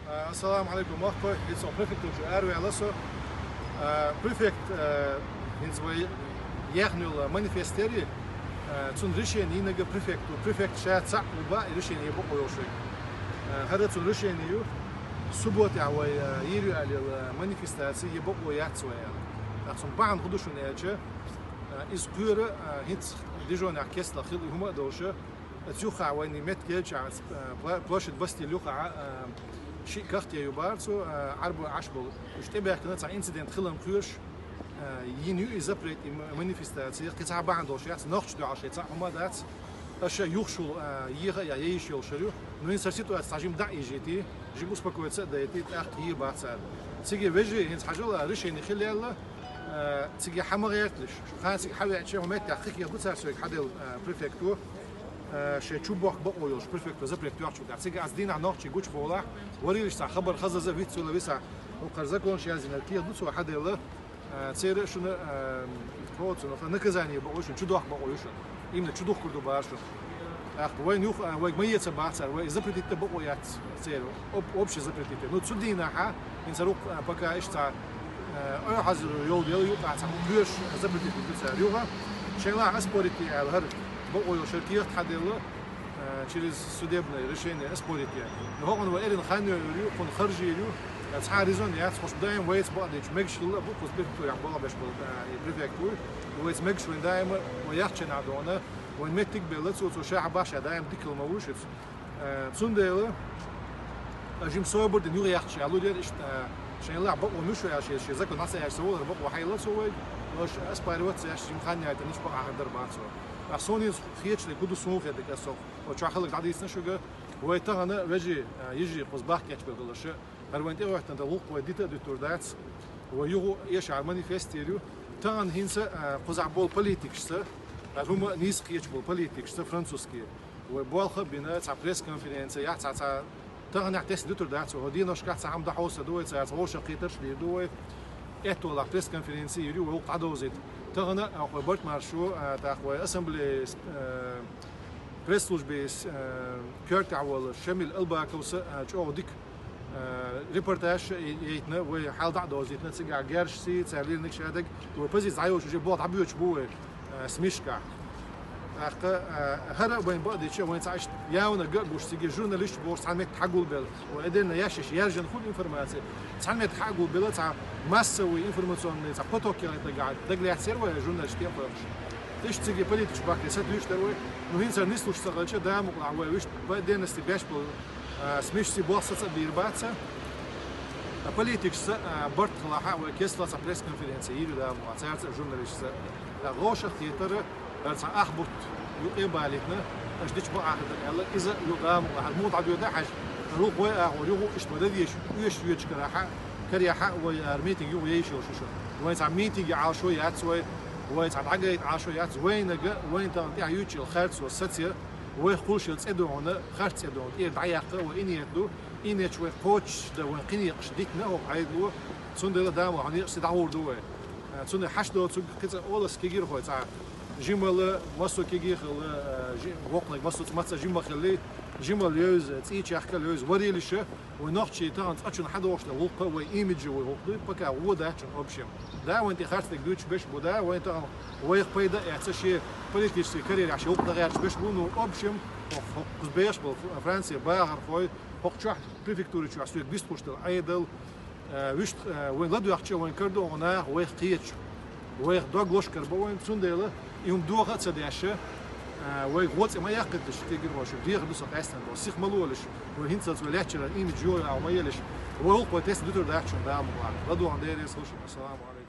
Assalamu alaikum, Marco. It's our prefect to Arwe Alasso. Prefect hinzway yagnul manifesteri tun rishen inage prefect shat sa uba rishen yebo koyoshi. Hada tun rishen yu subot away yiru al manifestasi yebo koyat soya. Akson baan khudushun elche is pure hits dijon orchestra khil huma doshe. تيوخا وين مت جيج بلاشت بستي لوخا شيء كختي يبارسو عربو عشبل اشتبه كنت انسيدنت خلم كوش ينيو ازبريت مانيفستاسي قطع باندوش يات نوخش دو عشي تاع هما دات اش يوخشو يغا يا يشيل شريو نو انسر سيتواسيون تاجيم دا ايجيتي جيبو سباكويتس دايتي تاخ هي باتسال تيجي فيجي هنس حاجه ريشين خلال تيجي حمغيتلش خاص حاول تشي هما تحقيق يقول سارسوك حدل بريفكتور شيء شو بقويوش بريفكت زبريكتور شو قاعد سيجي عزدين على نقطة جوش فولا وريلش تاع خبر خززة فيت ولا بيسع وقرزكون شيء زين الكير دوس واحد يلا تصير شنو كوت شنو نكزاني بقويش شو دوخ بقويش يمنا شو دوخ كردو باشو أخ وين يوخ وين مية سبعة سر وين زبريت تبقويات تصير أوبش زبريت نو تسدينا ها إنسروق بكا إيش تاع أي حزر يول يوقع تاع بيش زبريت بتصير يوها شغلة أسبوريتي على هرب بقوا شركيات حد الله через судебное решение спорить я. Но он وإيرن خانو يريو كون خرج يريو تاع ريزون يا تخش دايم ويت بعدش ماكش الله بوكس بيكتور يا بالله باش بريفكتور ويت ماكش وين دايم ويحكي نعدونا وين متك بلتو تو شاع باشا دايم ديك الموش تسونديله اجيم صوبر دي نوري يحكي على دير شان الله بقوا مش يا شي زكو ناس يا سووا بقوا حيلت سووا واش اسبايروت يا شي مخاني هاي تنش بقى على درباتو أحسوني خيتش لي كودو سوق هذاك السوق وتشاخلك عادي يسنشوجا ويتغنى وجي يجي قصباح كيتش بالغلش هروانتي وقت انت لوق وديتا دكتور دات ويغو يشع مانيفستيريو تان هينسا قزع بول بوليتيكس هما نيس خيتش بول بوليتيكس فرنسوسكي وبول خبينا تاع بريس كونفرنس يا تاع تان اعتس دكتور دات ودينا شكا تاع عم دحوسه دوي تاع وش قيترش لي دوي اتو لا بريس كونفرنس يريو وقت عدوزيت تغنى أو برت مارشو تاخوي أسمبلي بريسلوج بيس كيرت عوال شمل الباكوس جو ديك ريبورتاج يتنا وحال دعوز يتنا تسجع جارش سي تعليل نكش هذاك وبزي زعيوش وجي بوط عبيوش بوه سميشكا هذا وين بعد شيء وين تعيش ياونا قربوش تيجي جورناليست بورس عملت حقول بال وقدرنا ياشش يرجع خد انفورماسيون تعملت حقول بال تاع ماسوي انفورماسيون تاع بوتوكي اللي قاعد دقلي يحسر ولا جورناليست يقولش ليش تيجي بوليتيك باك يسدوش تروي نو هين صار نسلوش تغلش دام وقع ويش بعدين استباش بال سميش سي بوصه بيرباتسا بوليتيكس برت خلاها وكيسلا تاع بريس كونفرنس يدو دام وصارت جورناليست غوش خيتر تاع احبط يقبالتنا اش ديش بقى يلا اذا يقام الموت عدو ده حاج روح وقع ويغو اش مدديش ويش كراحه كريحه ويرميتنج ويش وشو وين تاع ميتنج على شويات سوي وين تاع عقيت على شويات وين تاع يوتش الخالص والساتير ويقولش تصدعونا خارج تصدعون ايه دعيق واني يدو اني شوي كوتش ده وين قني قشديتنا وعيدو تسوند دام وعني صدعور دو تسوند حشدو تسوند كذا اولس كيغير هو تاع جيمال ماسو كيغير وقلك ماسو تماتsa جيمال خلي جيمال يوز تيتش يحكي لوز وريلش ونوختشي تاع اتشن حدا واش لوقا و ايميج و بكا هو ده اوبشن دا وانت خاطرك دوتش باش بودا وانت ويق بيدا اعتشي بوليتيش كارير عشان وقت غير باش بونو اوبشن قزبيش فرنسا باغر خوي وقتش بريفكتوري شو عسوك بيست بوشتل ايدل ويش وين غدو يحكي وين كردو هنا ويق قيتش ويق دوغلوش كربوين تسونديله يوم دوغا تصدعشه ويغوت ما يقدش تيجي واش دير بس قاستن بسيخ ملولش وهنت ولاتش الايمج جو او ما يلش وهو قوتس دكتور داكشن دام غدو عندي السلام عليكم